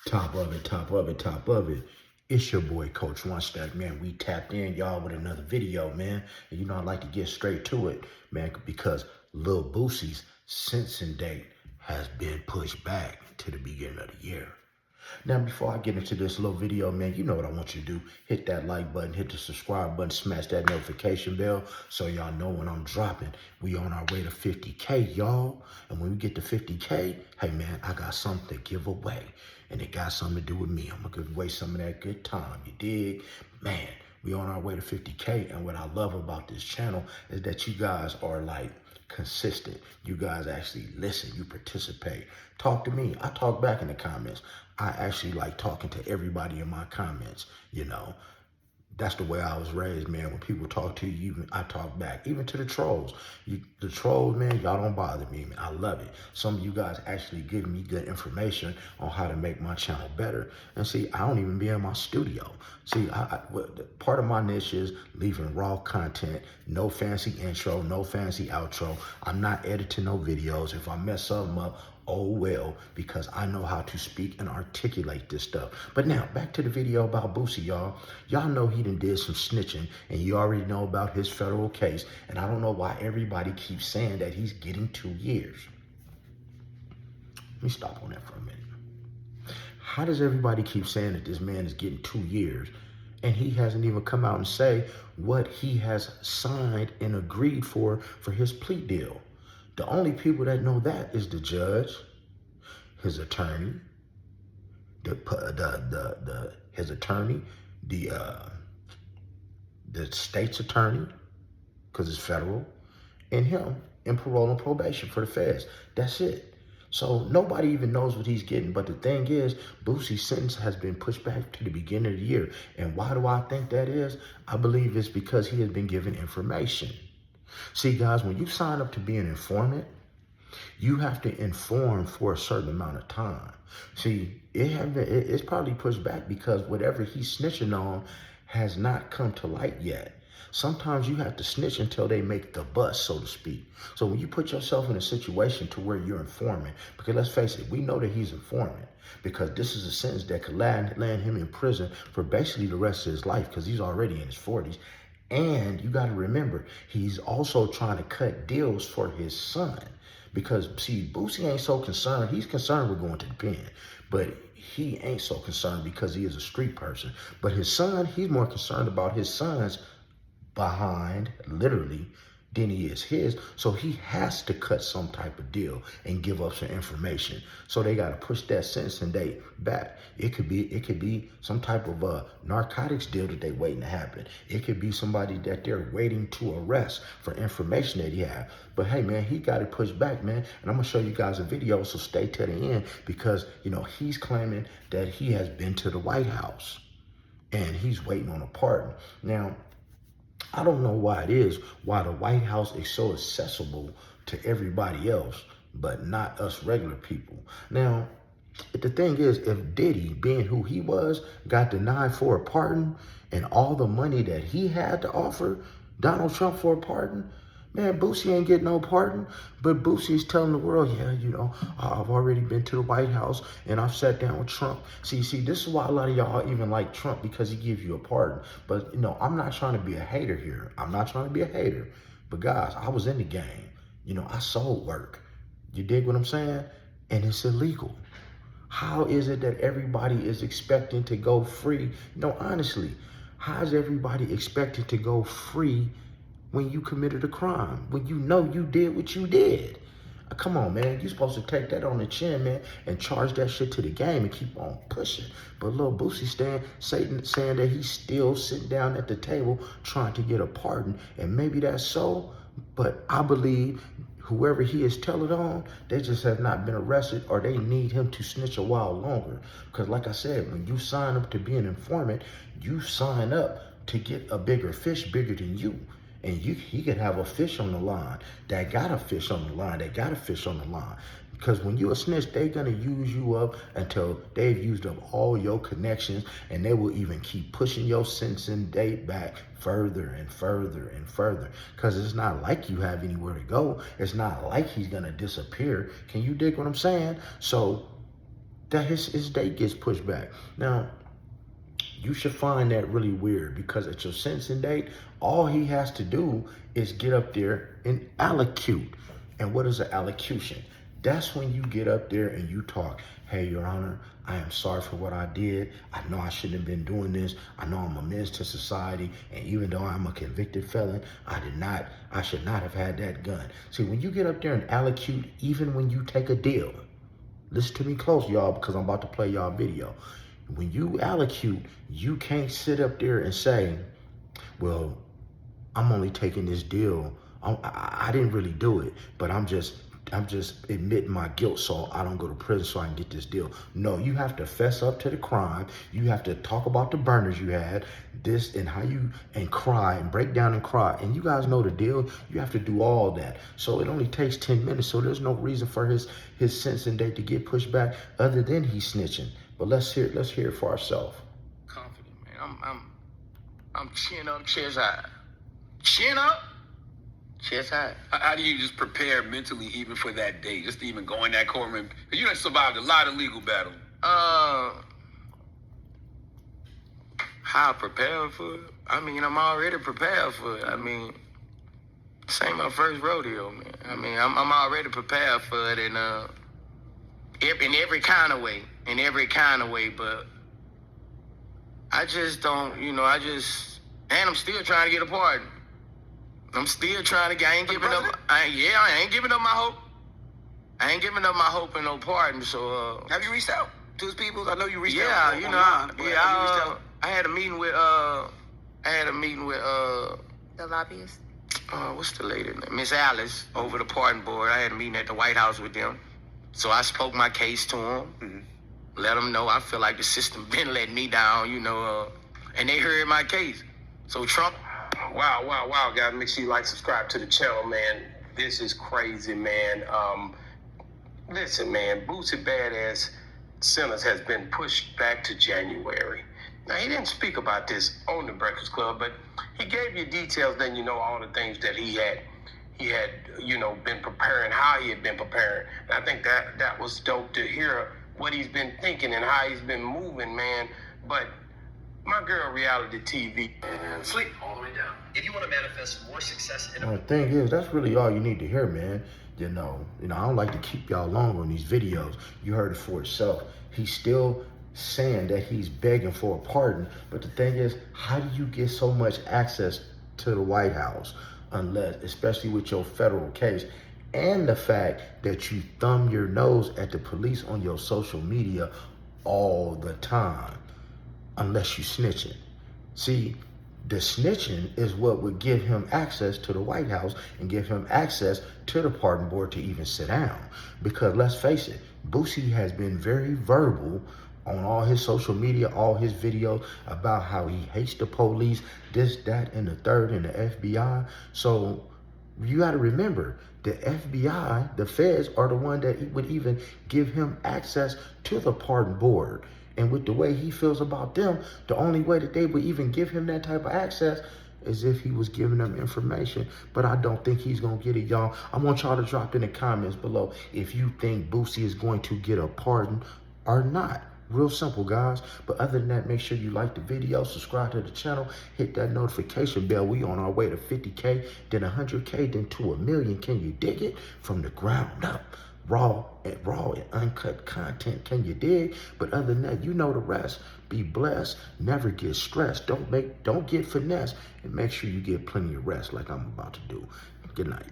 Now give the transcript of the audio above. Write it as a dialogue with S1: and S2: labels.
S1: Top of it, top of it, top of it. It's your boy, Coach One Stack, man. We tapped in, y'all, with another video, man. And you know, I like to get straight to it, man, because LIL Boosie's sentencing date has been pushed back to the beginning of the year. Now, before I get into this little video, man, you know what I want you to do. Hit that like button, hit the subscribe button, smash that notification bell so y'all know when I'm dropping. We on our way to 50K, y'all. And when we get to 50K, hey, man, I got something to give away. And it got something to do with me. I'm going to give away some of that good time. You dig? Man, we on our way to 50K. And what I love about this channel is that you guys are like consistent. You guys actually listen. You participate. Talk to me. I talk back in the comments. I actually like talking to everybody in my comments, you know. That's the way I was raised, man. When people talk to you, I talk back. Even to the trolls. The trolls, man, y'all don't bother me, man. I love it. Some of you guys actually give me good information on how to make my channel better. And see, I don't even be in my studio. See, part of my niche is leaving raw content, no fancy intro, no fancy outro. I'm not editing no videos. If I mess something up, oh well, because I know how to speak and articulate this stuff. But now, back to the video about Boosie, y'all. Y'all know he done did some snitching, and you already know about his federal case, and I don't know why everybody keeps saying that he's getting 2 years. Let me stop on that for a minute. How does everybody keep saying that this man is getting 2 years, and he hasn't even come out and say what he has signed and agreed for his plea deal? The only people that know that is the judge, his attorney, his attorney, the state's attorney, because it's federal, and him in parole and probation for the feds. That's it. So nobody even knows what he's getting. But the thing is, Boosie's sentence has been pushed back to the beginning of the year. And why do I think that is? I believe it's because he has been given information. See, guys, when you sign up to be an informant, you have to inform for a certain amount of time. See, it's probably pushed back because whatever he's snitching on has not come to light yet. Sometimes you have to snitch until they make the bust, so to speak. So when you put yourself in a situation to where you're informing, because let's face it, we know that he's informant, because this is a sentence that could land him in prison for basically the rest of his life, because he's already in his 40s. And you got to remember, he's also trying to cut deals for his son. Because, see, Boosie ain't so concerned. He's concerned with going to the pen. But he ain't so concerned because he is a street person. But his son, he's more concerned about his son's behind, literally, than he is his. So he has to cut some type of deal and give up some information. So they got to push that sentencing date back. It could be some type of narcotics deal that they waiting to happen. It could be somebody that they're waiting to arrest for information that he had. But hey, man, he got it pushed back, man. And I'm gonna show you guys a video, so stay to the end, because you know he's claiming that he has been to the White House and he's waiting on a pardon. Now, I don't know why the White House is so accessible to everybody else, but not us regular people. Now, the thing is, if Diddy, being who he was, got denied for a pardon and all the money that he had to offer Donald Trump for a pardon, man, Boosie ain't getting no pardon. But Boosie's telling the world, yeah, you know, I've already been to the White House and I've sat down with Trump. See, this is why a lot of y'all even like Trump, because he gives you a pardon. But, you know, I'm not trying to be a hater here. I'm not trying to be a hater. But, guys, I was in the game. You know, I sold work. You dig what I'm saying? And it's illegal. How is it that everybody is expecting to go free? No, honestly, how is everybody expecting to go free when you committed a crime, when you know you did what you did? Come on, man. You're supposed to take that on the chin, man, and charge that shit to the game and keep on pushing. But little Boosie saying that he's still sitting down at the table trying to get a pardon, and maybe that's so, but I believe whoever he is telling on, they just have not been arrested, or they need him to snitch a while longer. Because like I said, when you sign up to be an informant, you sign up to get a bigger fish bigger than you. And he could have a fish on the line that got a fish on the line that got a fish on the line. Because when you a snitch, they're going to use you up until they've used up all your connections, and they will even keep pushing your sentencing date back further and further and further. Because it's not like you have anywhere to go. It's not like he's going to disappear. Can you dig what I'm saying? So that his date gets pushed back. Now, you should find that really weird because at your sentencing date, all he has to do is get up there and allocute. And what is an allocution? That's when you get up there and you talk, hey, Your Honor, I am sorry for what I did. I know I shouldn't have been doing this. I know I'm a menace to society. And even though I'm a convicted felon, I should not have had that gun. See, when you get up there and allocute, even when you take a deal, listen to me close, y'all, because I'm about to play y'all video. When you allocute, you can't sit up there and say, well, I'm only taking this deal. I didn't really do it, but I'm just admitting my guilt so I don't go to prison so I can get this deal. No, you have to fess up to the crime. You have to talk about the burners you had, this and how you, and cry and break down and cry. And you guys know the deal. You have to do all that. So it only takes 10 minutes. So there's no reason for his sentencing date to get pushed back other than he's snitching. But let's hear it for ourselves.
S2: Confident, man. I'm chin up, chest high. Chin up, chest high.
S3: How do you just prepare mentally even for that day? Just to even go in that courtroom? You done survived a lot of legal battle.
S2: How I prepare for it? I mean, I'm already prepared for it. I mean, this ain't my first rodeo, man. I mean, I'm already prepared for it in every kind of way. In every kind of way, but I just don't, and I'm still trying to get a pardon. I'm still trying to, I ain't giving up, I ain't giving up my hope. I ain't giving up my hope and no pardon, so,
S3: Have you reached out to his people? I know you reached
S2: yeah,
S3: out.
S2: I had a meeting with,
S4: The lobbyist?
S2: what's the lady name? Miss Alice over the pardon board. I had a meeting at the White House with them. So I spoke my case to them.
S3: Mm-hmm.
S2: Let them know I feel like the system been letting me down, and they heard my case. So Trump.
S3: Wow, guys. Make sure you like, subscribe to the channel, man. This is crazy, man. Listen, man, Boosie Badass sentence has been pushed back to January. Now, he didn't speak about this on the Breakfast Club, but he gave you details, then all the things that he had been preparing, how he had been preparing. And I think that was dope to hear what he's been thinking and how he's been moving, man. But my girl, reality TV,
S5: sleep all the way down. If you want to manifest more success in
S1: The thing is, that's really all you need to hear, man. I don't like to keep y'all long on these videos. You heard it for itself. He's still saying that he's begging for a pardon. But the thing is, how do you get so much access to the White House? Unless, especially with your federal case, and the fact that you thumb your nose at the police on your social media all the time, unless you snitching. See, the snitching is what would give him access to the White House and give him access to the pardon board to even sit down. Because let's face it, Boosie has been very verbal on all his social media, all his videos about how he hates the police, this, that, and the third, and the FBI. So you got to remember, the FBI, the feds, are the one that would even give him access to the pardon board. And with the way he feels about them, the only way that they would even give him that type of access is if he was giving them information. But I don't think he's going to get it, y'all. I want y'all to drop in the comments below if you think Boosie is going to get a pardon or not. Real simple, guys. But other than that, make sure you like the video, subscribe to the channel, hit that notification bell. We on our way to 50K, then 100K, then to 1 million. Can you dig it? From the ground up. Raw and uncut content. Can you dig? But other than that, you know the rest. Be blessed. Never get stressed. Don't get finessed. And make sure you get plenty of rest like I'm about to do. Good night.